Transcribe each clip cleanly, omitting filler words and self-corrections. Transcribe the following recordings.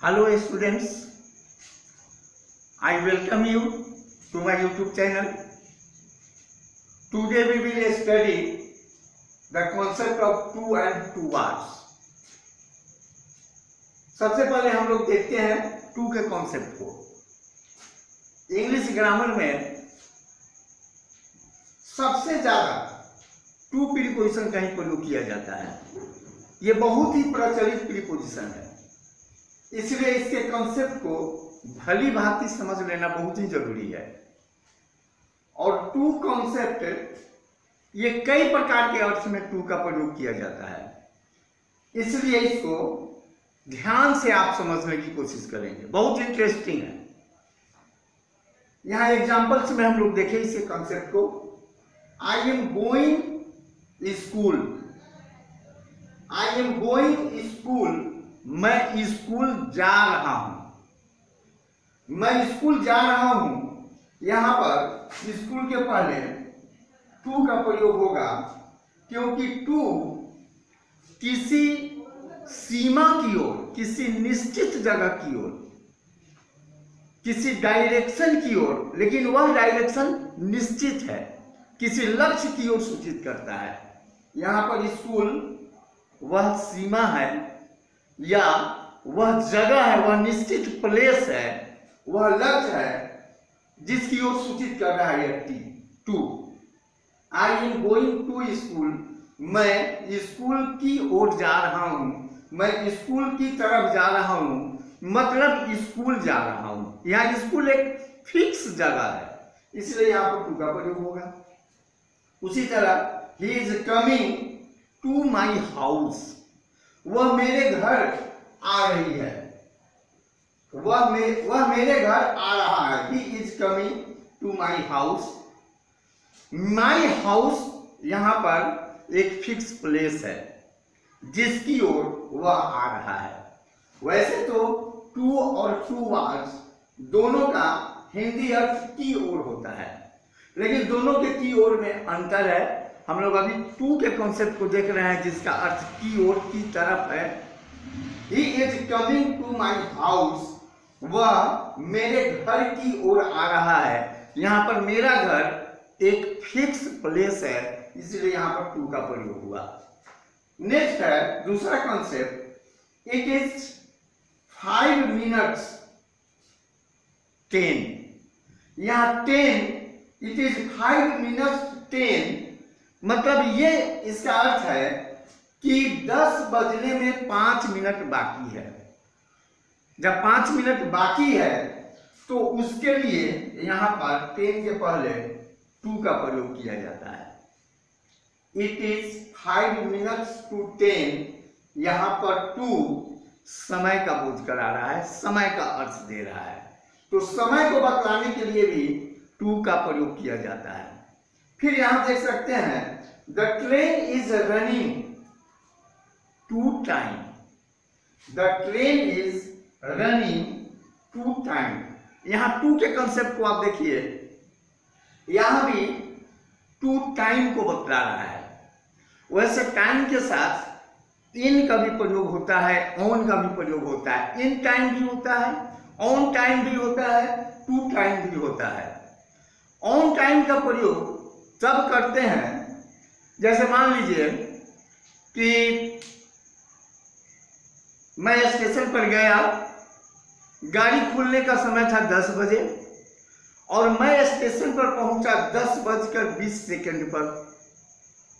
Hello students, I welcome you to my YouTube channel. Today we will study the concept of two and two words. सबसे पहले हम लोग देखते हैं to के कॉन्सेप्ट को। इंग्लिश ग्रामर में सबसे ज्यादा टू प्रीपोजिशन का ही प्रयोग किया जाता है। ये बहुत ही प्रचलित प्रीपोजिशन है, इसलिए इसके कॉन्सेप्ट को भली भांति समझ लेना बहुत ही जरूरी है। और टू कॉन्सेप्ट ये कई प्रकार के अर्थ में टू का प्रयोग किया जाता है, इसलिए इसको ध्यान से आप समझने की कोशिश करेंगे। बहुत इंटरेस्टिंग है। यहां एग्जांपल्स में हम लोग देखें इसे कॉन्सेप्ट को। आई am going school, I am going school, मैं स्कूल जा रहा हूं, मैं स्कूल जा रहा हूं। यहां पर स्कूल के पहले टू का प्रयोग होगा, क्योंकि टू किसी सीमा की ओर, किसी निश्चित जगह की ओर, किसी डायरेक्शन की ओर, लेकिन वह डायरेक्शन निश्चित है, किसी लक्ष्य की ओर सूचित करता है। यहां पर स्कूल वह सीमा है या वह जगह है, वह निश्चित प्लेस है, वह लक्ष्य है जिसकी ओर सूचित कर रहा है T to. I am going to school, मैं स्कूल की ओर जा रहा हूं, मैं स्कूल की तरफ जा रहा हूं, मतलब स्कूल जा रहा हूं। यहाँ स्कूल एक फिक्स जगह है, इसलिए यहाँ पर टू का प्रयोग होगा। उसी तरह he is coming to my house, वह मेरे घर आ रही है, वह मेरे घर आ रहा है। He is coming to my house. My house यहां पर एक फिक्स प्लेस है जिसकी ओर वह आ रहा है। वैसे तो टू और टू वर्ड्स दोनों का हिंदी अर्थ की ओर होता है, लेकिन दोनों के की ओर में अंतर है। हम लोग अभी टू के कॉन्सेप्ट को देख रहे हैं जिसका अर्थ की ओर, की तरफ है। He is coming to my house, वह मेरे घर की ओर आ रहा है। यहाँ पर मेरा घर एक फिक्स प्लेस है, इसलिए यहाँ पर टू का प्रयोग हुआ। नेक्स्ट है दूसरा कॉन्सेप्ट, इट इज 5 minutes 10। यहाँ 10, इट इज 5 minutes 10, मतलब ये इसका अर्थ है कि 10 बजने में 5 मिनट बाकी है। जब 5 मिनट बाकी है तो उसके लिए यहां पर 10 के पहले टू का प्रयोग किया जाता है। इट इज 5 minutes to 10, यहां पर टू समय का बोध करा रहा है, समय का अर्थ दे रहा है, तो समय को बतलाने के लिए भी टू का प्रयोग किया जाता है। फिर यहां देख सकते हैं the train is running to time, the train is running to time. यहां टू के कंसेप्ट को आप देखिए, यहां भी टू टाइम को बतला रहा है। वैसे टाइम के साथ इन का भी प्रयोग होता है, ऑन का भी प्रयोग होता है, इन टाइम भी होता है, ऑन टाइम भी होता है, टू टाइम भी होता है। ऑन टाइम का प्रयोग तब करते हैं, जैसे मान लीजिए कि मैं स्टेशन पर गया, गाड़ी खुलने का समय था 10 बजे और मैं स्टेशन पर पहुंचा 10:20 पर,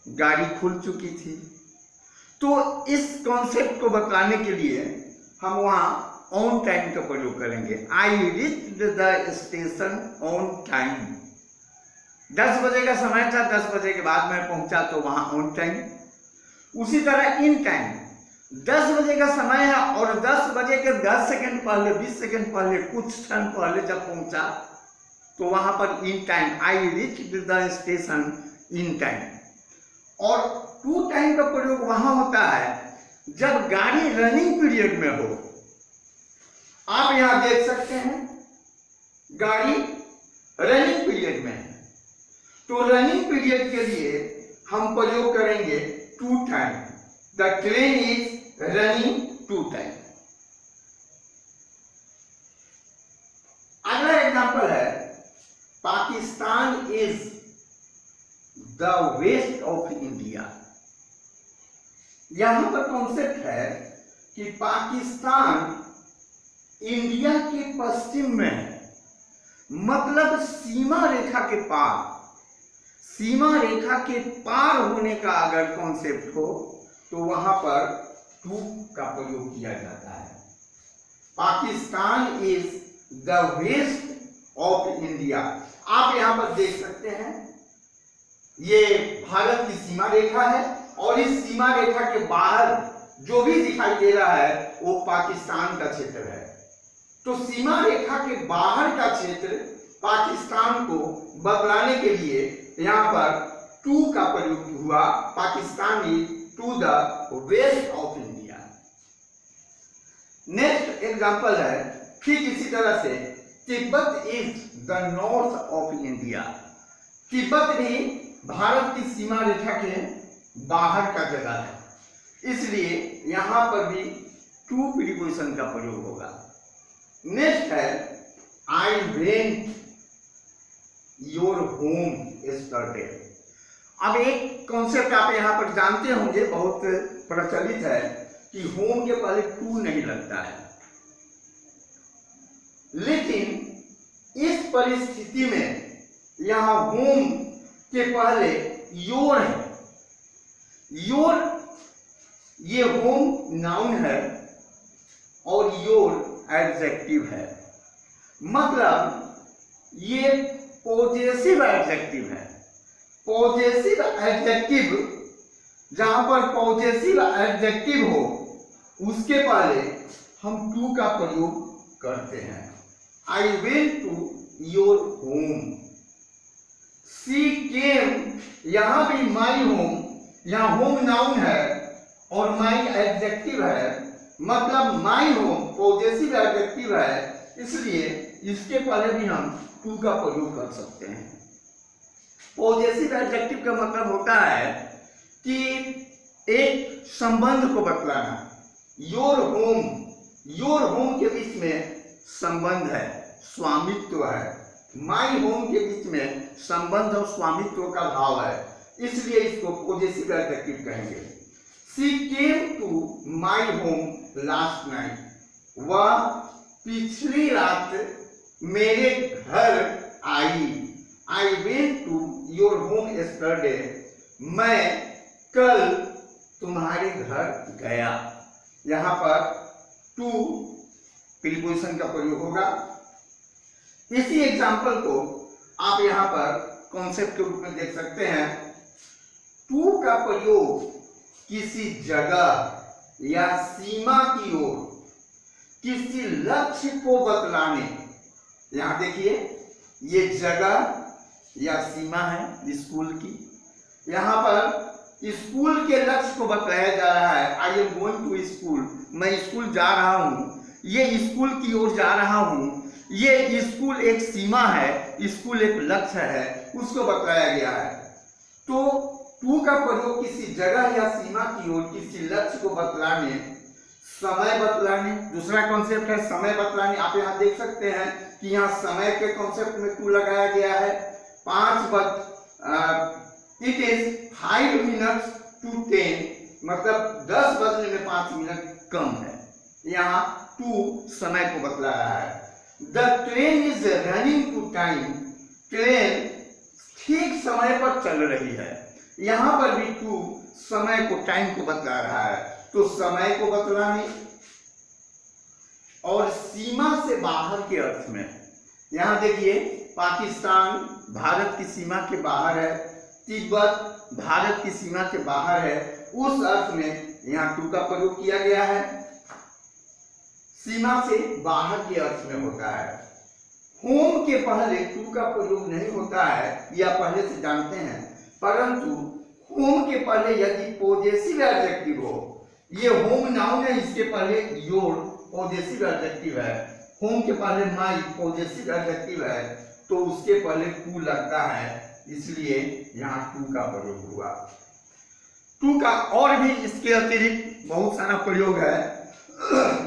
गाड़ी खुल चुकी थी। तो इस कॉन्सेप्ट को बतलाने के लिए हम वहां ऑन टाइम का प्रयोग करेंगे। I reached the station on time. 10 बजे का समय था, 10 बजे के बाद मैं पहुंचा तो वहां ऑन टाइम। उसी तरह इन टाइम 10 बजे का समय है और 10 बजे के 10 सेकंड पहले, 20 सेकंड पहले, कुछ क्षण पहले जब पहुंचा तो वहां पर in time, I reached the station in time. और टू टाइम का प्रयोग वहां होता है जब गाड़ी रनिंग पीरियड में हो। आप यहां देख सकते हैं गाड़ी रनिंग पीरियड में है, तो रनिंग पीरियड के लिए हम प्रयोग करेंगे to time. The train is running to time. यहां पर कॉन्सेप्ट है कि पाकिस्तान इंडिया के पश्चिम में है, मतलब सीमा रेखा के पार, सीमा रेखा के पार होने का अगर कॉन्सेप्ट हो तो वहां पर टू का प्रयोग किया जाता है। Pakistan is the west of India. आप यहां पर देख सकते हैं, ये भारत की सीमा रेखा है और इस सीमा रेखा के बाहर जो भी दिखाई दे रहा है वो पाकिस्तान का क्षेत्र है। तो सीमा रेखा के बाहर का क्षेत्र पाकिस्तान को बतलाने के लिए यहां पर टू का प्रयोग हुआ। Pakistan is to the west of India. Next example है, ठीक इसी तरह से Tibet is the north of India. Tibet भी भारत की सीमा रेखा के बाहर का जगह है, इसलिए यहां पर भी टू प्रीपोजिशन का प्रयोग होगा। नेक्स्ट है I went your home yesterday. अब एक कॉन्सेप्ट आप यहां पर जानते होंगे, बहुत प्रचलित है कि होम के पहले टू नहीं लगता है, लेकिन इस परिस्थिति में यहां होम के पहले योर है। योर ये होम नाउन है और योर एडजेक्टिव है, मतलब ये पॉजेसिव एडजेक्टिव है। पॉजेसिव एडजेक्टिव, जहां पर पॉजेसिव एडजेक्टिव हो उसके पहले हम टू का प्रयोग करते हैं। I went to your home. She came, यहां भी माई होम, यहां होम नाउन है और माई एडजेक्टिव है, मतलब माई होम पॉजेसिव एडजेक्टिव है, इसलिए इसके पहले भी हम टू का प्रयोग कर सकते हैं। पॉजेसिव एडजेक्टिव का मतलब होता है कि एक संबंध को बतलाना। योर होम के बीच में संबंध है, स्वामित्व है। माई होम के बीच में संबंध और स्वामित्व का भाव है, इसलिए इसको पॉजेसिव एडजेक्टिव कहेंगे। She came to my home last night. वह पिछली रात मेरे घर आई। I went to your home yesterday. मैं कल तुम्हारे घर गया। यहां पर टू प्रीपोजिशन का प्रयोग होगा। इसी एग्जाम्पल को आप यहां पर कॉन्सेप्ट के रूप में देख सकते हैं। टू का प्रयोग किसी जगह या सीमा की ओर किसी लक्ष्य को बतलाने, यहां देखिए ये जगह या सीमा है स्कूल की, यहां पर स्कूल के लक्ष्य को बताया जा रहा है। I am going to school, मैं स्कूल जा रहा हूं, ये स्कूल की ओर जा रहा हूं। ये स्कूल एक सीमा है, स्कूल एक लक्ष्य है, उसको बताया गया है। तो टू का प्रयोग किसी जगह या सीमा की ओर किसी लक्ष्य को बतलाने, समय बतलाने, दूसरा कॉन्सेप्ट है समय बतलाने। आप यहाँ देख सकते हैं कि यहाँ समय के कॉन्सेप्ट में टू लगाया गया है। 5 बज इट इज 5 मिनट्स टू 10, मतलब 10 बजने में 5 मिनट कम है। यहाँ टू समय को बतला रहा है। The train is running to time, train ठीक समय पर चल रही है। यहां पर भी टू समय को, टाइम को बतला रहा है। तो समय को बतलाने और सीमा से बाहर के अर्थ में, यहां देखिए पाकिस्तान भारत की सीमा के बाहर है, तिब्बत भारत की सीमा के बाहर है, उस अर्थ में यहां टू का प्रयोग किया गया है। सीमा से बाहर के अर्थ में होता है। होम के पहले टू का प्रयोग नहीं होता है, यह पहले से जानते हैं, परंतु होम के पहले यदि पॉजेसिव एडजेक्टिव हो, ये होम नाउन है, इसके पहले योर पॉजेसिव एडजेक्टिव है, होम के पहले माई पॉजेसिव एडजेक्टिव है, तो उसके पहले टू लगता है, इसलिए यहाँ टू का प्रयोग हुआ। टू का और भी इसके अतिरिक्त बहुत सारा प्रयोग है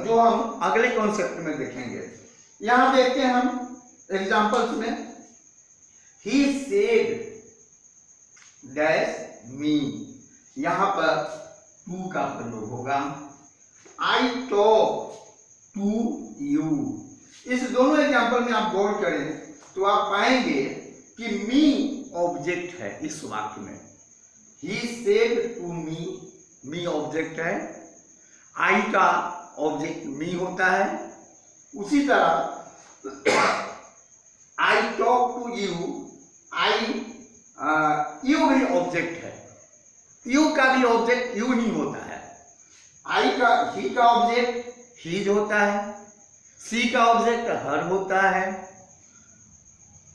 जो हम अगले कॉन्सेप्ट में देखेंगे। यहां देखते हैं हम एग्जांपल्स में, ही सेड डैश मी। यहां पर टू का प्रयोग होगा। I talk to you. इस दोनों एग्जाम्पल में आप गौर करें तो आप पाएंगे कि मी ऑब्जेक्ट है इस वाक्य में। He said to me object है, आई का ऑब्जेक्ट मी होता है। उसी तरह I talk to you, you भी ऑब्जेक्ट है, यू का भी ऑब्जेक्ट यू नहीं होता है। ही का ऑब्जेक्ट हीज होता है, सी का ऑब्जेक्ट हर होता है,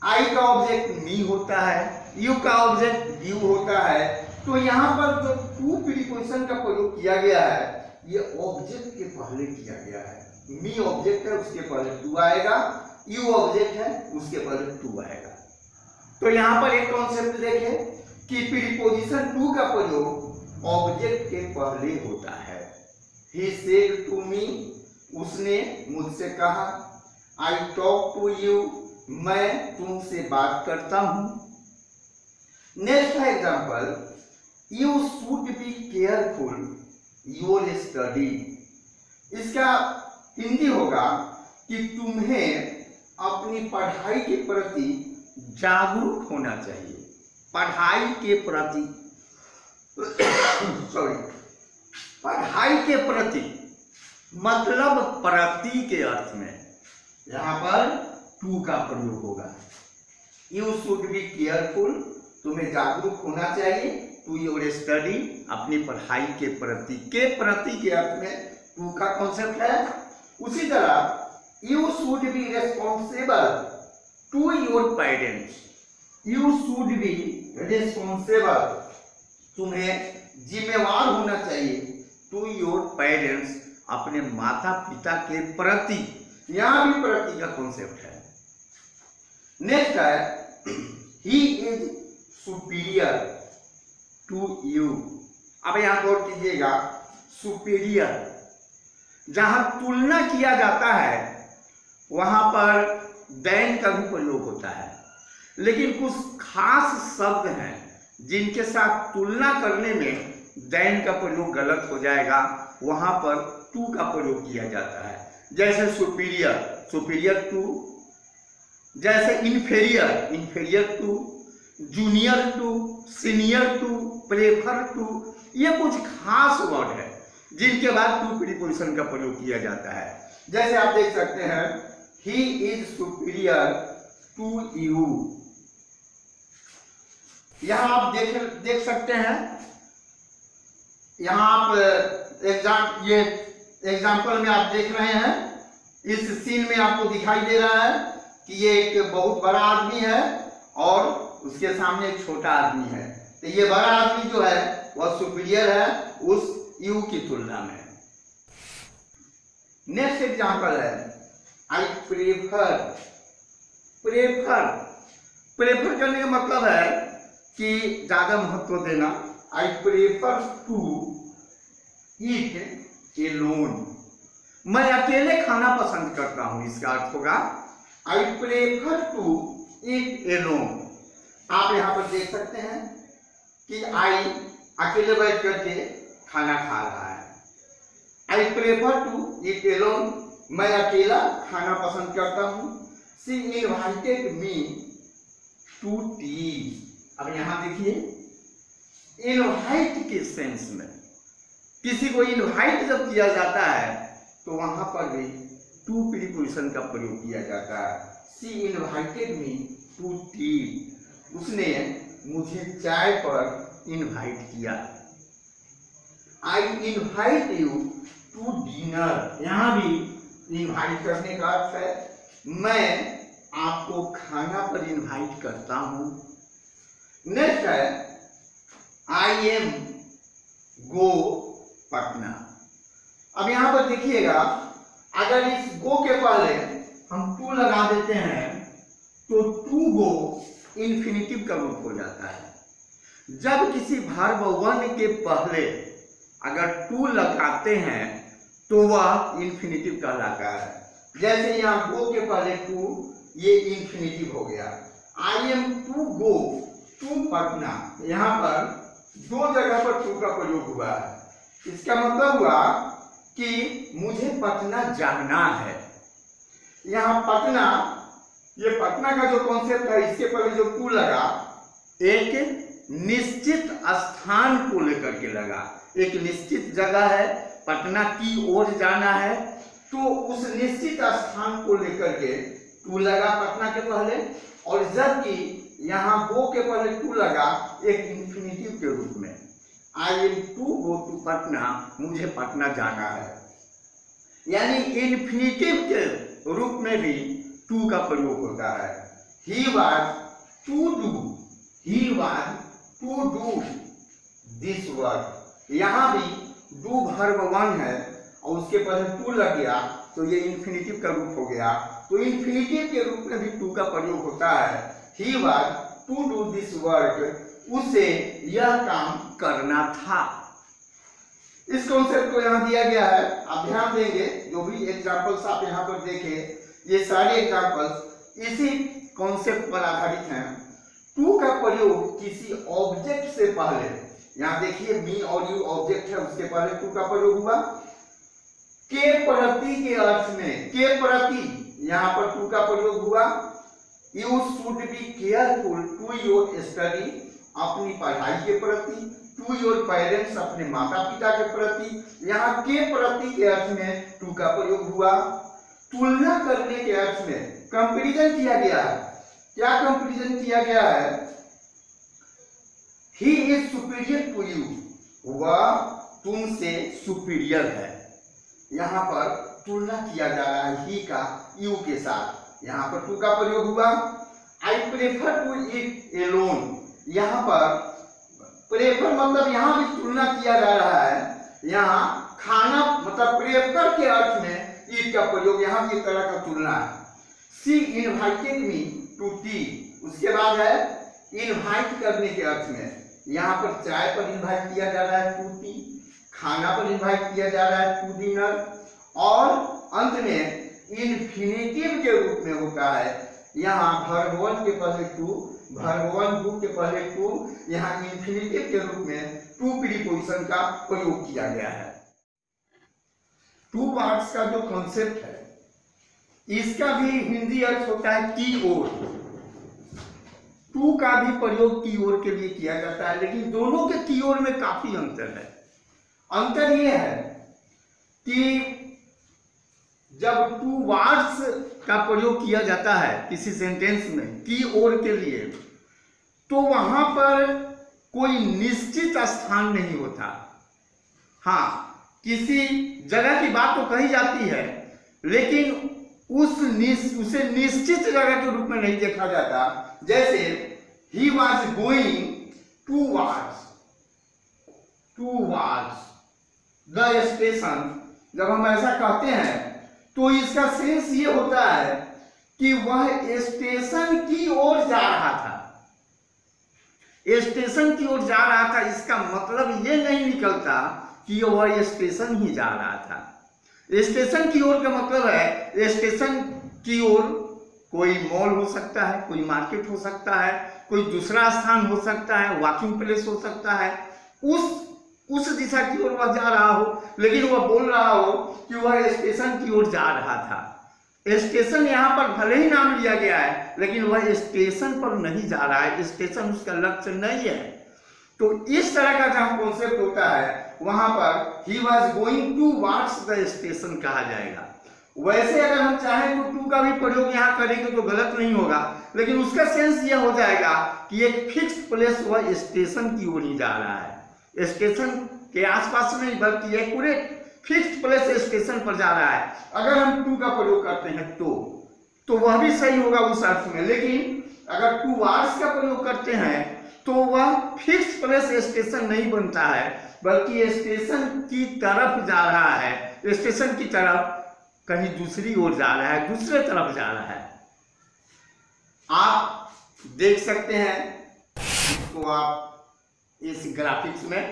आई का ऑब्जेक्ट मी होता है, यू का ऑब्जेक्ट यू होता है। तो यहाँ पर जो टू प्रीपोजिशन का प्रयोग किया गया है ये ऑब्जेक्ट के पहले किया गया है। मी ऑब्जेक्ट है उसके पहले टू आएगा, यू ऑब्जेक्ट है उसके पहले टू आएगा। तो यहाँ पर एक कॉन्सेप्ट देखें कि प्रीपोजिशन टू का प्रयोग ऑब्जेक्ट के पहले होता है। ही सेड टू मी, उसने मुझसे कहा। आई टॉक टू यू, मैं तुमसे बात करता हूं। Next example, you should be careful your study. इसका हिंदी होगा कि तुम्हें अपनी पढ़ाई के प्रति जागरूक होना चाहिए। पढ़ाई के प्रति पढ़ाई के प्रति मतलब प्रति के अर्थ में यहां पर टू का प्रयोग होगा। यू शुड बी केयरफुल, तुम्हें जागरूक होना चाहिए। टू योर स्टडी, अपनी पढ़ाई के प्रति के अर्थ में टू का कॉन्सेप्ट है। उसी तरह you should be responsible to your parents. You should be responsible, तुम्हें जिम्मेवार होना चाहिए। टू योर पेरेंट्स, अपने माता पिता के प्रति, यहां भी प्रति का कॉन्सेप्ट है। नेक्स्ट है he is superior to you. अब यहां गौर कीजिएगा, सुपीरियर जहां तुलना किया जाता है वहां पर देन का भी प्रयोग होता है, लेकिन कुछ खास शब्द हैं जिनके साथ तुलना करने में देन का प्रयोग गलत हो जाएगा, वहां पर टू का प्रयोग किया जाता है। जैसे सुपीरियर टू, जैसे inferior to, junior to, senior to, prefer to, ये कुछ खास वर्ड है जिनके बाद टू प्रीपोजिशन का प्रयोग किया जाता है। जैसे आप देख सकते हैं, he is superior to you. यहां आप देख सकते हैं, यहां आप ये एग्जाम्पल में आप देख रहे हैं, इस सीन में आपको दिखाई दे रहा है कि ये एक बहुत बड़ा आदमी है और उसके सामने एक छोटा आदमी है। तो ये बड़ा आदमी जो है वह सुपीरियर है उस यू की तुलना में। नेक्स्ट एग्जाम्पल है, आई प्रेफर करने का मतलब है कि ज्यादा महत्व देना। I prefer to eat alone, मैं अकेले खाना पसंद करता हूं, इसका अर्थ होगा I prefer to eat alone. आप यहां पर देख सकते हैं कि आई अकेले बैठ करके खाना खा रहा है। I prefer to eat alone, मैं अकेला खाना पसंद करता हूं। She invited me to tea. अब यहां देखिए, इनवाइट के सेंस में किसी को इनवाइट जब किया जाता है तो वहां पर भी टू प्रीपोजिशन का प्रयोग किया जाता है। She invited me to tea, उसने मुझे चाय पर इनवाइट किया। I invite you to dinner, यहां भी इनवाइट करने का अर्थ है मैं आपको खाना पर इनवाइट करता हूं। नेक्स्ट है, आई एम गो पटना। अब यहां पर देखिएगा, अगर इस गो के पहले हम टू लगा देते हैं तो टू गो इन्फिनिटिव का रूप हो जाता है। जब किसी वर्ब वन के पहले अगर टू लगाते हैं तो वह इन्फिनिटिव कहलाता है। जैसे यहाँ गो के पहले टू, ये इन्फिनिटिव हो गया। I am to go to Patna, यहाँ पर दो जगह पर टू का प्रयोग हुआ है। इसका मतलब हुआ कि मुझे पटना जाना है। यहाँ पटना, ये पटना का जो कॉन्सेप्ट है, इसके पहले जो टू लगा एक निश्चित स्थान को लेकर के लगा। एक निश्चित जगह है, पटना की ओर जाना है, तो उस निश्चित स्थान को लेकर के टू लगा पटना के पहले। और जबकि यहाँ गो के पहले टू लगा एक इंफिनिटिव के रूप में, I am to go to Patna, मुझे पटना जाना है। यानी इंफिनिटिव के रूप में भी टू का प्रयोग होता है। He was to do, he was to do this work. यहाँ भी डू वर्ब वन है और उसके पहले टू लग गया तो ये इंफिनिटिव का रूप हो गया। तो इंफिनिटिव के रूप में भी टू का प्रयोग होता है। He was to do this work, उसे यह काम करना था। इस कॉन्सेप्ट को यहाँ दिया गया है। आप ध्यान देंगे जो भी एग्जांपल्स आप यहाँ पर देखें, ये सारे एग्जांपल्स इसी कॉन्सेप्ट पर आधारित हैं। टू का प्रयोग किसी ऑब्जेक्ट से पहले, यहाँ देखिए मी और यू ऑब्जेक्ट है, उसके पहले टू का प्रयोग हुआ। के प्रति के अर्थ में, के प्रति यहाँ पर टू का प्रयोग हुआ। You should be careful to your study, अपनी पढ़ाई के प्रति। टू योर पेरेंट्स, अपने माता पिता के प्रति। यहाँ के प्रति के अर्थ में टू का प्रयोग हुआ। तुलना करने के अर्थ में कंपैरिजन किया गया है। क्या कंपैरिजन किया गया है? He is superior to you, वह तुमसे सुपीरियर है। यहाँ पर तुलना किया जा रहा है ही का यू के साथ, यहाँ पर टू का प्रयोग हुआ। I prefer to eat alone, यहाँ पर प्रेफर मतलब यहाँ भी तुलना किया जा रहा है। यहाँ खाना मतलब प्रेफर के अर्थ में ईट का प्रयोग, यहाँ भी एक तरह का तुलना है। सी इनवाइटेड मी टू टी, उसके बाद है इनवाइट करने के अर्थ में, यहाँ पर चाय पर इनवाइट किया जा रहा है टू टी, खाना पर इनवाइट किया जा रहा है टू डिनर, और अंत में इन्फिनिटिव के रूप में होता है। यहाँ वर्ब वन के पहले टू, वर्ब वन टू के पहले टू, यहाँ इन्फिनिटिव के रूप में टू प्रीपोजिशन का प्रयोग किया गया है। टू पार्ट्स का जो कॉन्सेप्ट है, इसका भी हिंदी अर्थ होता है की ओर। टू का भी प्रयोग की ओर के लिए किया जाता है, लेकिन दोनों के की ओर में काफी अंतर है। अंतर यह है कि जब टू वार्ड्स का प्रयोग किया जाता है किसी सेंटेंस में की ओर के लिए, तो वहां पर कोई निश्चित स्थान नहीं होता। हाँ, किसी जगह की बात तो कही जाती है, लेकिन उसे निश्चित जगह के रूप में नहीं देखा जाता। जैसे he was going towards the station, जब हम ऐसा कहते हैं तो इसका सेंस ये होता है कि वह स्टेशन की ओर जा रहा था। स्टेशन की ओर जा रहा था, इसका मतलब ये नहीं निकलता कि वह स्टेशन ही जा रहा था। स्टेशन की ओर का मतलब है स्टेशन की ओर कोई मॉल हो सकता है, कोई मार्केट हो सकता है, कोई दूसरा स्थान हो सकता है, वॉकिंग प्लेस हो सकता है। उस दिशा की ओर वह जा रहा हो, लेकिन वह बोल रहा हो कि वह स्टेशन की ओर जा रहा था। स्टेशन यहाँ पर भले ही नाम लिया गया है, लेकिन वह स्टेशन पर नहीं जा रहा है, स्टेशन उसका लक्ष्य नहीं है। तो इस तरह का जहाँ कॉन्सेप्ट होता है, वहां पर he was going towards the station कहा जाएगा। वैसे अगर हम चाहें तो टू का भी प्रयोग यहाँ करेंगे तो गलत नहीं होगा, लेकिन उसका सेंस यह हो जाएगा कि एक फिक्स प्लेस वह स्टेशन की ओर ही जा रहा है, स्टेशन के आसपास नहीं, बल्कि एक्यूरेट फिक्स प्लेस स्टेशन पर जा रहा है। अगर हम टू का प्रयोग करते हैं तो वह भी सही होगा उस अर्थ में, लेकिन अगर टू वार्ड्स का प्रयोग करते हैं तो वह फिक्स प्लेस स्टेशन नहीं बनता है, बल्कि स्टेशन की तरफ जा रहा है, स्टेशन की तरफ कहीं दूसरी ओर जा रहा है, दूसरे तरफ जा रहा है। आप देख सकते हैं इसको आप इस ग्राफिक्स में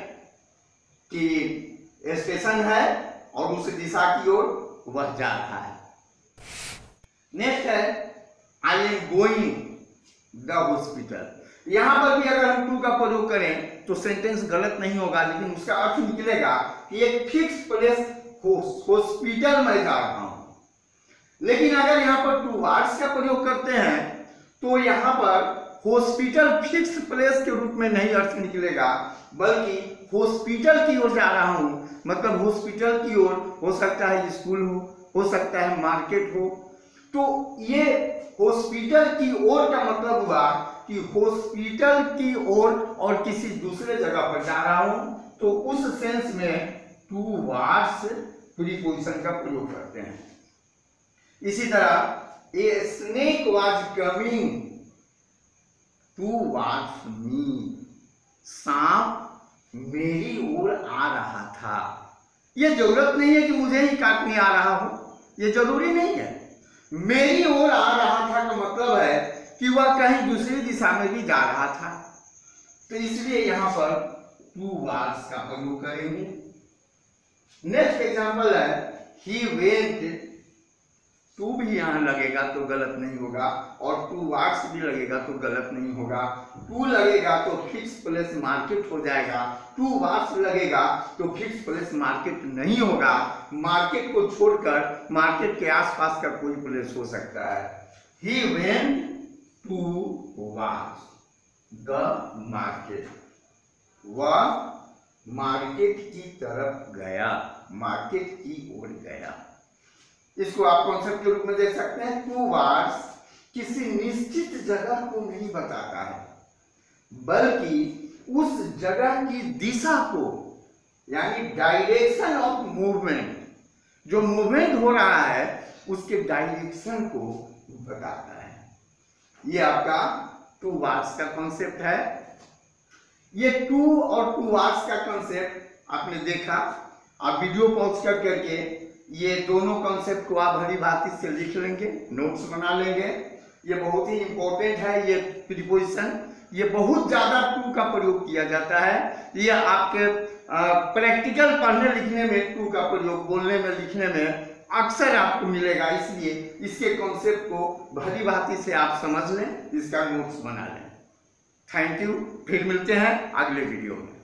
कि स्टेशन है और उस दिशा की ओर वह जा रहा है। नेक्स्ट है I am going the hospital. यहाँ पर भी अगर हम टू का प्रयोग करें तो सेंटेंस गलत नहीं होगा, लेकिन उसका अर्थ निकलेगा कि एक फिक्स प्लेस हॉस्पिटल में जा रहा हूं। लेकिन अगर यहाँ पर टू वर्ड्स का प्रयोग करते हैं तो यहाँ पर हॉस्पिटल फिक्स प्लेस के रूप में नहीं अर्थ निकलेगा, बल्कि हॉस्पिटल की ओर जा रहा हूं, मतलब हॉस्पिटल की ओर हो सकता है स्कूल हो सकता है मार्केट हो। तो ये हॉस्पिटल की ओर का मतलब हुआ कि हॉस्पिटल की ओर और किसी दूसरे जगह पर जा रहा हूं, तो उस सेंस में टू वर्ड्स प्रीपोजिशन का प्रयोग करते हैं। इसी तरह a snake was coming towards me, सांप मेरी ओर आ रहा था। यह जरूरत नहीं है कि मुझे ही काटने आ रहा हो, यह जरूरी नहीं है। मेरी ओर आ रहा था का मतलब है कि वह कहीं दूसरी दिशा में भी जा रहा था, तो इसलिए यहां पर टू वर्ड्स का प्रयोग करेंगे। नेक्स्ट एग्जांपल है ही वेंट, टू भी यहां लगेगा तो गलत नहीं होगा, और टू वर्ड्स भी लगेगा तो गलत नहीं होगा। टू लगेगा तो फिक्स प्लेस मार्केट हो जाएगा, टू वर्ड्स लगेगा तो फिक्स प्लेस मार्केट नहीं होगा। मार्केट को छोड़कर मार्केट के आसपास का कोई प्लेस हो सकता है। He went towards the market, वह मार्केट की तरफ गया, मार्केट की ओर गया। इसको आप कॉन्सेप्ट के रूप में देख सकते हैं। टू वर्ड्स किसी निश्चित जगह को नहीं बताता है, बल्कि उस जगह की दिशा को, यानी डायरेक्शन ऑफ मूवमेंट, जो मूवमेंट हो रहा है उसके डायरेक्शन को बताता है। ये आपका टू वर्ड्स का कॉन्सेप्ट है। ये टू और टू वर्ड्स का कॉन्सेप्ट आपने देखा। आप वीडियो पॉज करके ये दोनों कॉन्सेप्ट को आप भली भांति से लिख लेंगे, नोट्स बना लेंगे। ये बहुत ही इंपॉर्टेंट है। ये प्रीपोजिशन, ये बहुत ज्यादा टू का प्रयोग किया जाता है। ये आपके प्रैक्टिकल पढ़ने लिखने में टू का प्रयोग, बोलने में लिखने में अक्सर आपको मिलेगा। इसलिए इसके कॉन्सेप्ट को भली भांति से आप समझ लें, इसका नोट्स बना लें। Thank you. फिर मिलते हैं अगले वीडियो में।